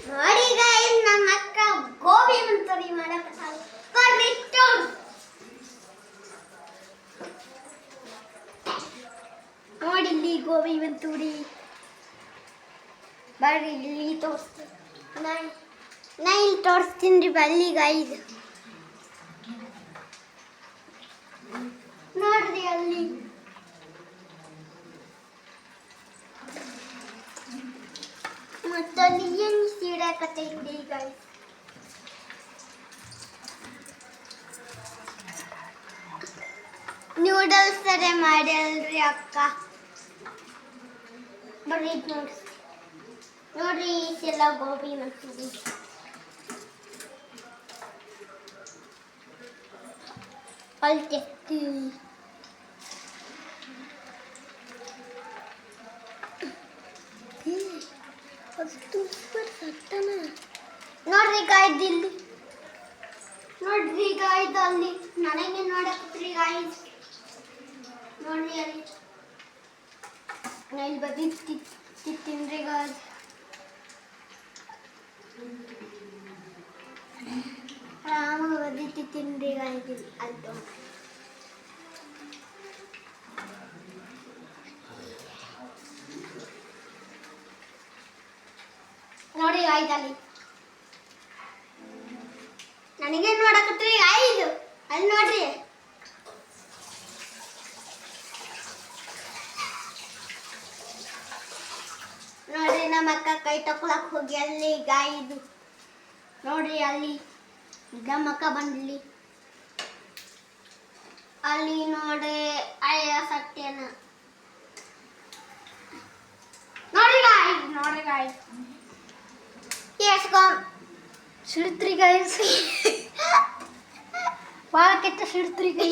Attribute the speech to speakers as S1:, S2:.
S1: ನೋಡಿ ಗೈಸ್ ನಮ್ಮ ಅಕ್ಕ ಗೋಬಿ ಮಂಚೂರಿ ಮಾಡಕತ್ತಾಳ ನೋಡಿ ಇಲ್ಲಿ ಗೋಬಿ ಮಂಚೂರಿ ಬರ್ರಿ ಇಲ್ಲಿ ತೋರಿಸ್ತೀನಿ ನಾ ಇಲ್ಲಿ ತೋರಿಸ್ತೀನಿ ರೀ ಬಲ್ಲಿ ಗೈಸ್ ನೋಡ್ರಿ ಅಲ್ಲಿ ಮತ್ತಲ್ಲಿ ಏನು ಸೀಡಾಕತ್ತೈತಿ ಗೈಸ್ ನೂಡಲ್ಸ್ ತರ ಮಾಡ್ಯಾಳ್ರಿ ಅಕ್ಕ ಬರ್ರಿ ನೋಡ್ರಿ ಇಷ್ಟೆಲ್ಲ ಗೋಬಿ ಮಂಚೂರಿ ಅಲ್ತೆತ್ತಿ ನೋಡ್ರಿ ಗಾಯ್ದು ಇಲ್ಲಿ ನೋಡ್ರಿ ಗಾಯ್ದು ಅಲ್ಲಿ ನನಗೆ ನೋಡಕ್ರಿ ಗಾಯ್ದು ನೋಡ್ರಿ ಅಲ್ಲಿ ನಾ ಇಲ್ಲಿ ಬದಿ ತಿನ್ರಿ ಗಾಯ್ದು ಆರಾಮಾಗಿ ಬದಿ ತಿನ್ರಿ ಗಾಯ್ದು ಅಲ್ಲಿ ನೋಡಿ ಗಾಯ್ದು ಅಲ್ಲಿ ನನಗೆ ನೋಡಕತ್ರಿ ಗಾಯ್ದು ಅಲ್ಲಿ ನೋಡ್ರಿ ನೋಡ್ರಿ ನಮ್ಮ ಅಕ್ಕ ಕೈ ತಕೊಳಕ್ ಹೋಗಿ ಅಲ್ಲಿ ಗಾಯ್ದು ನೋಡ್ರಿ ಅಲ್ಲಿ ನಮ್ಮ ಅಕ್ಕ ಬಂದ್ಲಿ ಅಲ್ಲಿ ನೋಡಿ ಅಯ್ಯ ಸತ್ಯನ ನೋಡ್ರಿ ಗಾಯ್ದು ಎಸ್ಕೊ ಸಿಡ್ತ್ರಿ ಗೈಸ್ ಭಾಳ ಕೆಟ್ಟ ಸಿಡ್ತ್ರಿ ಗೈ